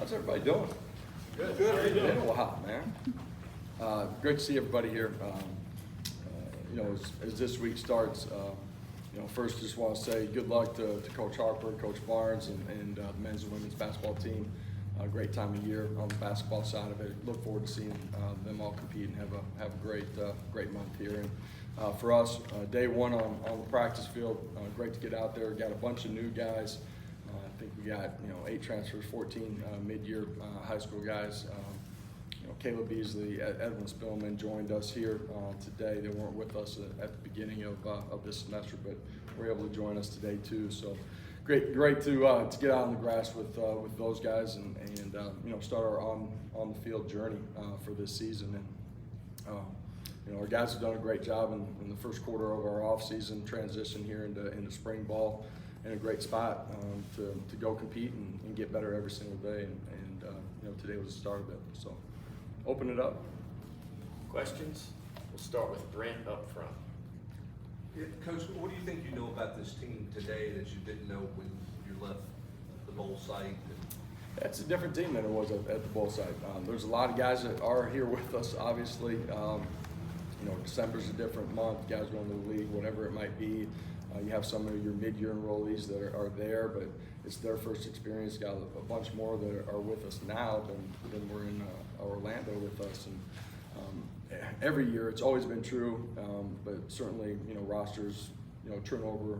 How's everybody doing? Good. It's been a while, man. Great to see everybody here. As this week starts, first just want to say good luck to Coach Harper, Coach Barnes, and the men's and women's basketball team. Great time of year on the basketball side of it. Look forward to seeing them all compete and have a great month here. And for us, day one on the practice field, great to get out there. Got a bunch of new guys. I think we got 8 transfers, 14 mid-year high school guys. Caleb Beasley, Edwin Spillman joined us here today. They weren't with us at the beginning of this semester, but were able to join us today too. So great to get out on the grass with those guys and start our on the field journey for this season. And our guys have done a great job in the first quarter of our off season transition here into spring ball. In a great spot to go compete and get better every single day, and today was the start of it. So, open it up. Questions? We'll start with Brent up front. Yeah, Coach, what do you think you know about this team today that you didn't know when you left the bowl site? It's a different team than it was at the bowl site. There's a lot of guys that are here with us, obviously. December's a different month. Guys going to the league, whatever it might be. You have some of your mid-year enrollees that are there, but it's their first experience. Got a bunch more that are with us now than were in Orlando with us. And every year, it's always been true, but certainly, rosters, turn over,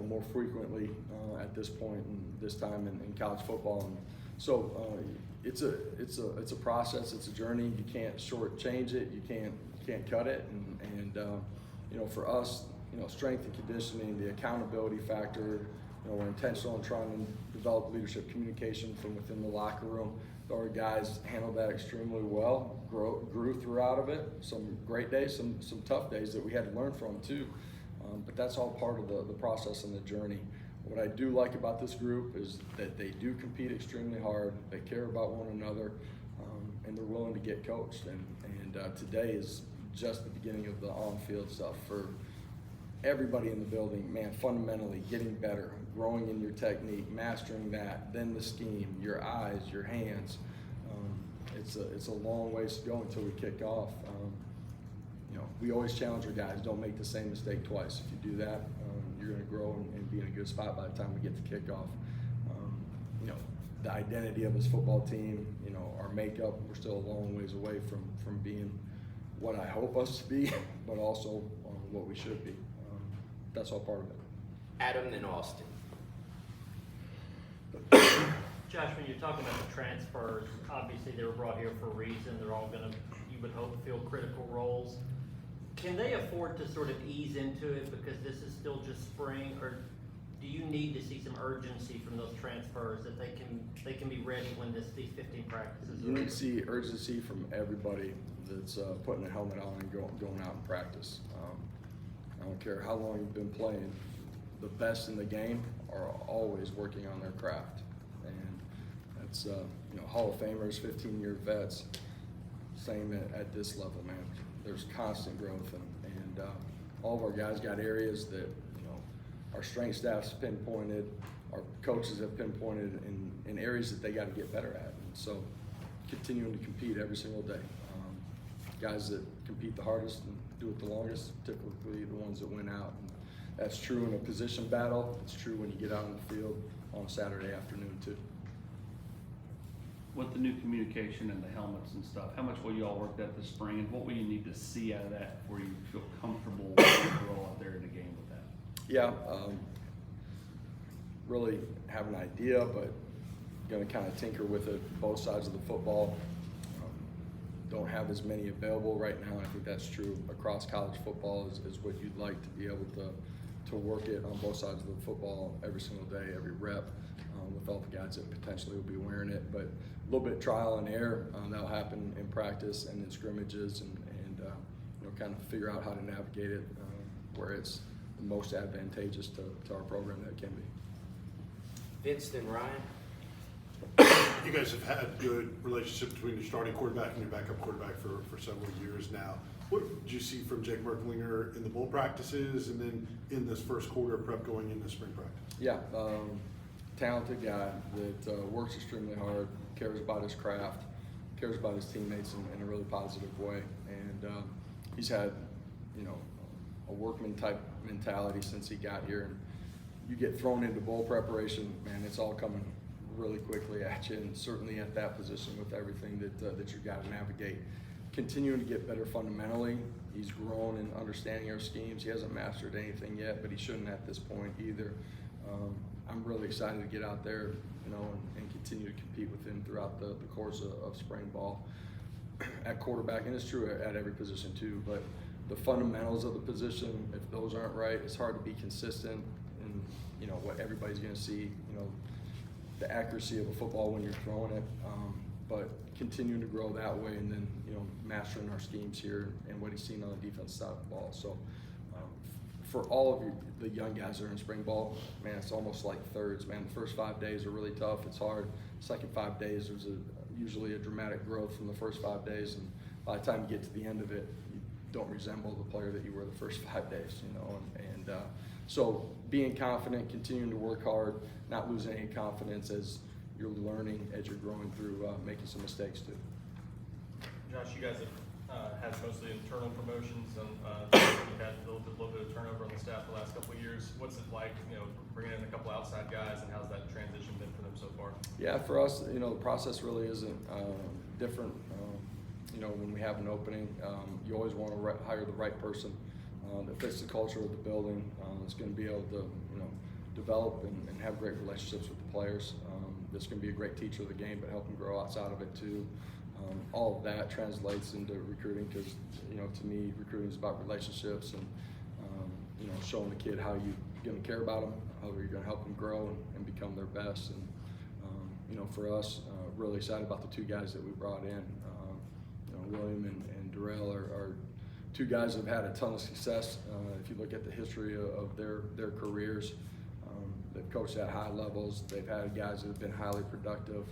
more frequently at this point and this time in college football. And so it's a process. It's a journey. You can't shortchange it. You can't cut it. And for us, strength and conditioning, the accountability factor, we're intentional in trying to develop leadership communication from within the locker room. Our guys handled that extremely well, grew throughout of it. Some great days, some tough days that we had to learn from too. But that's all part of the process and the journey. What I do like about this group is that they do compete extremely hard, they care about one another, and they're willing to get coached. And today is just the beginning of the on-field stuff for everybody in the building. Man, fundamentally getting better, growing in your technique, mastering that, then the scheme, your eyes, your hands. It's a long ways to go until we kick off. We always challenge our guys, don't make the same mistake twice. If you do that, you're going to grow and be in a good spot by the time we get to kickoff. The identity of this football team, our makeup, we're still a long ways away from being what I hope us to be, but also what we should be. That's all part of it. Adam, then Austin. Josh, when you're talking about the transfers, obviously they were brought here for a reason. They're all going to, you would hope, fill critical roles. Can they afford to sort of ease into it because this is still just spring, or do you need to see some urgency from those transfers that they can be ready when these 15 practices? You need to see urgency from everybody that's putting a helmet on and going out and practice. I don't care how long you've been playing. The best in the game are always working on their craft, and that's Hall of Famers, 15-year vets. Same at this level, man. There's constant growth, and all of our guys got areas that our strength staff's pinpointed, our coaches have pinpointed in areas that they got to get better at. And so, continuing to compete every single day. Guys that compete the hardest and do it the longest, typically the ones that win out. And that's true in a position battle. It's true when you get out on the field on a Saturday afternoon too. With the new communication and the helmets and stuff, how much will you all work that this spring, and what will you need to see out of that before you feel comfortable to roll out there in the game with that? Yeah, really have an idea, but going to kind of tinker with it, both sides of the football. Don't have as many available right now. I think that's true across college football is what you'd like to be able to work it on both sides of the football every single day, every rep, with all the guys that potentially will be wearing it. But a little bit trial and error that'll happen in practice and in scrimmages, and kind of figure out how to navigate it where it's the most advantageous to our program that it can be. Vince, then Ryan. You guys have had good relationship between your starting quarterback and your backup quarterback for several years now. What did you see from Jake Merklinger in the bowl practices and then in this first quarter prep going into spring practice? Yeah, talented guy that works extremely hard, cares about his craft, cares about his teammates in a really positive way. And he's had, you know, a workman type mentality since he got here. And you get thrown into bowl preparation, man, it's all coming really quickly at you, and certainly at that position with everything that you got to navigate. Continuing to get better fundamentally. He's grown in understanding our schemes. He hasn't mastered anything yet, but he shouldn't at this point either. I'm really excited to get out there, you know, and continue to compete with him throughout the course of spring ball. At quarterback, and it's true at every position too, but the fundamentals of the position, if those aren't right, it's hard to be consistent in, you know, what everybody's going to see, you know, the accuracy of a football when you're throwing it, but continuing to grow that way, and then, you know, mastering our schemes here and what he's seen on the defense side of the ball. So for all of you, the young guys that are in spring ball, man, it's almost like thirds, man. The first 5 days are really tough. It's hard. Second 5 days, there's usually a dramatic growth from the first 5 days, and by the time you get to the end of it, you don't resemble the player that you were the first 5 days, you know. So being confident, continuing to work hard, not losing any confidence as you're learning, as you're growing through making some mistakes too. Josh, you guys have had mostly internal promotions, and you've had a little bit of turnover on the staff the last couple of years. What's it like, you know, bringing in a couple outside guys, and how's that transition been for them so far? Yeah, for us, you know, the process really isn't different. You know, when we have an opening, you always want to hire the right person that fits the culture of the building, that's going to be able to, you know, develop and have great relationships with the players. That's going to be a great teacher of the game, but help them grow outside of it too. All of that translates into recruiting, because, you know, to me, recruiting is about relationships and, you know, showing the kid how you're going to care about them, how you're going to help them grow and become their best. And, you know, for us, really excited about the two guys that we brought in. You know, William and Darrell are two guys that have had a ton of success. If you look at the history of their careers, they've coached at high levels. They've had guys that have been highly productive.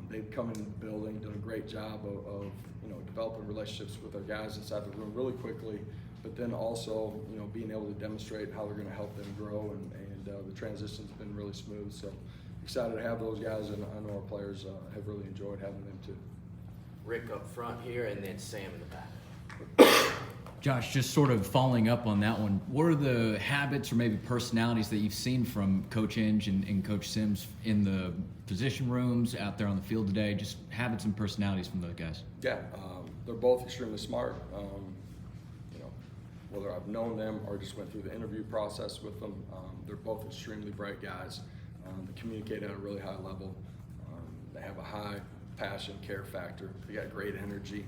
They've come in the building, done a great job of you know, developing relationships with our guys inside the room really quickly, but then also, you know, being able to demonstrate how they're going to help them grow, and the transition's been really smooth. So excited to have those guys, and I know our players have really enjoyed having them too. Rick up front here, and then Sam in the back. Josh, just sort of following up on that one, what are the habits or maybe personalities that you've seen from Coach Inge and Coach Sims in the position rooms, out there on the field today? Just habits and personalities from those guys. Yeah, they're both extremely smart. You know, whether I've known them or just went through the interview process with them, they're both extremely bright guys. They communicate at a really high level. They have a high passion, care factor. They got great energy.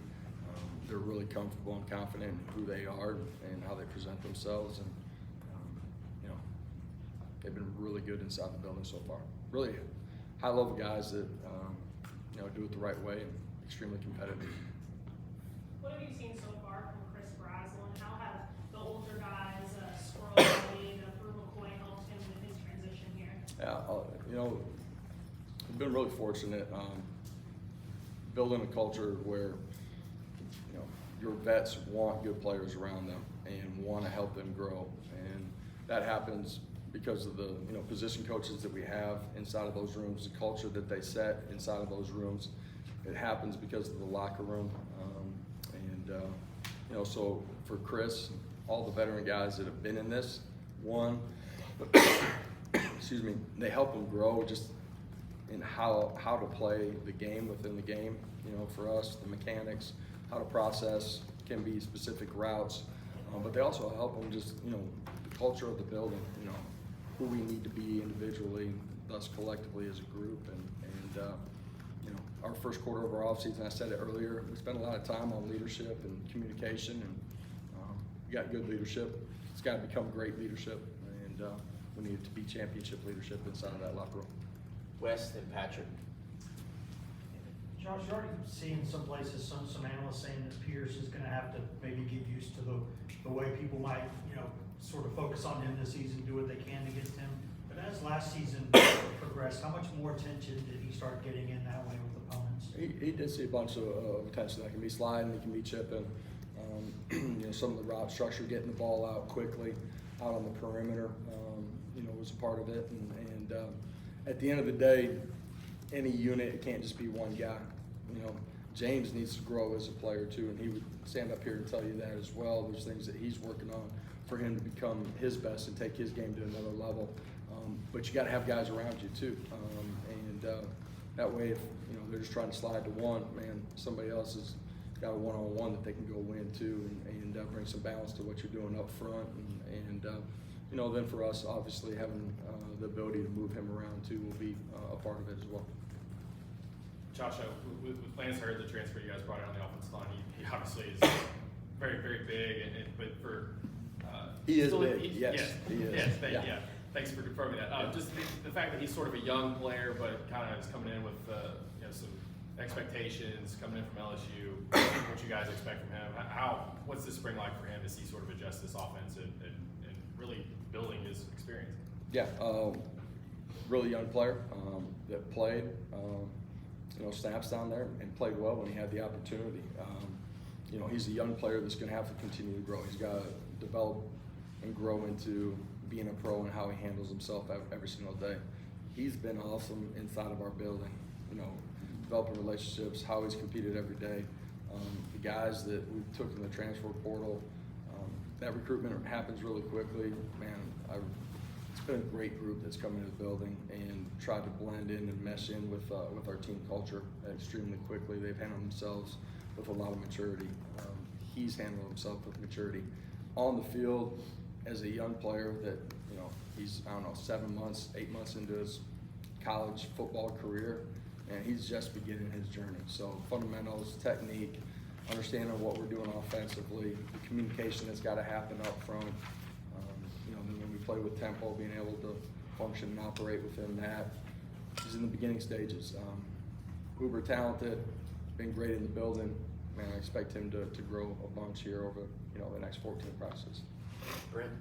They're really comfortable and confident in who they are and how they present themselves, and you know, they've been really good inside the building so far. Really high-level guys that you know, do it the right way and extremely competitive. What have you seen so far from Chris Brazzell, and how have the older guys, Squirrel Wade, Brew McCoy, helped him with his transition here? Yeah, you know, we've been really fortunate building a culture where, you know, your vets want good players around them and want to help them grow, and that happens because of the, you know, position coaches that we have inside of those rooms, the culture that they set inside of those rooms. It happens because of the locker room, you know, so for Chris, all the veteran guys that have been in this, excuse me, they help them grow just in how to play the game within the game. You know, for us, the mechanics, how to process, can be specific routes, but they also help them just, you know, the culture of the building, you know, who we need to be individually, thus collectively as a group. And you know, our first quarter of our offseason, I said it earlier, we spent a lot of time on leadership and communication, and we got good leadership. It's got to become great leadership, and we need it to be championship leadership inside of that locker room. Wes and Patrick. Josh, you're already seeing some places, some analysts saying that Pierce is going to have to maybe get used to the way people might, you know, sort of focus on him this season, do what they can against him. But as last season progressed, how much more attention did he start getting in that way with opponents? He did see a bunch of attention. That can be sliding, it can be chipping. You know, some of the route structure, getting the ball out quickly, out on the perimeter, you know, was a part of it. And at the end of the day, any unit, it can't just be one guy. You know, James needs to grow as a player too, and he would stand up here and tell you that as well. There's things that he's working on for him to become his best and take his game to another level. But you got to have guys around you too, that way, if you know they're just trying to slide to one, man, somebody else has got a one-on-one that they can go win too, and bring some balance to what you're doing up front, and you know, then for us, obviously having the ability to move him around too will be a part of it as well. Josh, with Lance Hurd, the transfer you guys brought in on the offensive line, he obviously is very, very big, but for he is still, big. Yes, he is. Yes, Yeah. Thanks for confirming that. Just the fact that he's sort of a young player, but kind of is coming in with you know, some expectations coming in from LSU. What you guys expect from him? What's this spring like for him as he sort of adjusts this offense and really building his experience? Yeah, really young player that played, you know, snaps down there and played well when he had the opportunity. You know, he's a young player that's going to have to continue to grow. He's got to develop and grow into being a pro and how he handles himself every single day. He's been awesome inside of our building, you know, developing relationships, how he's competed every day. The guys that we took in the transfer portal, that recruitment happens really quickly. Man, it's been a great group that's come into the building and tried to blend in and mesh in with our team culture extremely quickly. They've handled themselves with a lot of maturity. He's handled himself with maturity. On the field, as a young player that, you know, he's, I don't know, 7 months, 8 months into his college football career, and he's just beginning his journey. So fundamentals, technique, understanding what we're doing offensively, the communication that's got to happen up front. You know, when we play with tempo, being able to function and operate within that. He's in the beginning stages. Uber talented, been great in the building. Man, I expect him to grow a bunch here over, you know, the next 14 practices. Brent?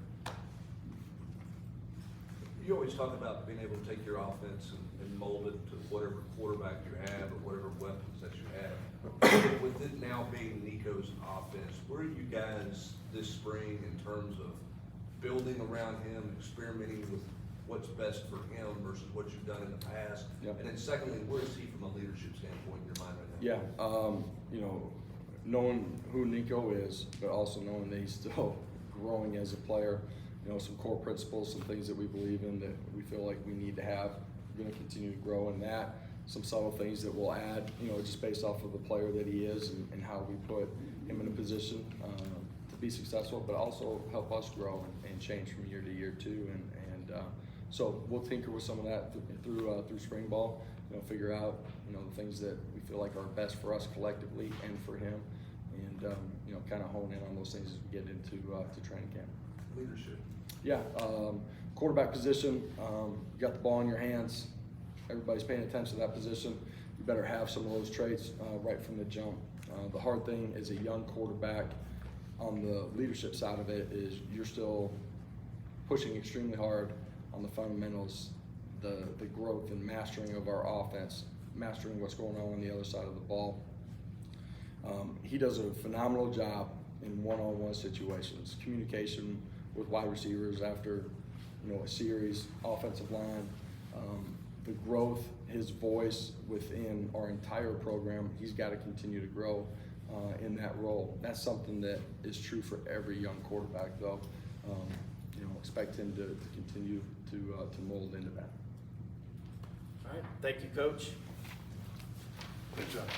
You always talk about being able to take your offense and mold it to whatever quarterback you have or whatever weapons that you have. With it now being Nico's offense, where are you guys this spring in terms of building around him, experimenting with what's best for him versus what you've done in the past? Yep. And then secondly, where is he from a leadership standpoint in your mind right now? Yeah, you know, knowing who Nico is, but also knowing that he's still growing as a player, you know, some core principles, some things that we believe in that we feel like we need to have. We're going to continue to grow in that. Some subtle things that we'll add, you know, just based off of the player that he is and how we put him in a position to be successful, but also help us grow and change from year to year too. So we'll tinker with some of that through spring ball, you know, figure out, you know, the things that we feel like are best for us collectively and for him, and you know, kind of hone in on those things as we get into to training camp. Leadership. Yeah, quarterback position, you got the ball in your hands, everybody's paying attention to that position. You better have some of those traits right from the jump. The hard thing as a young quarterback on the leadership side of it is you're still pushing extremely hard on the fundamentals, the growth and mastering of our offense, mastering what's going on the other side of the ball. He does a phenomenal job in one-on-one situations, communication with wide receivers after, you know, a series, offensive line, the growth, his voice within our entire program. He's got to continue to grow in that role. That's something that is true for every young quarterback, though. You know, expect him to continue to mold into that. All right, thank you, Coach. Good job.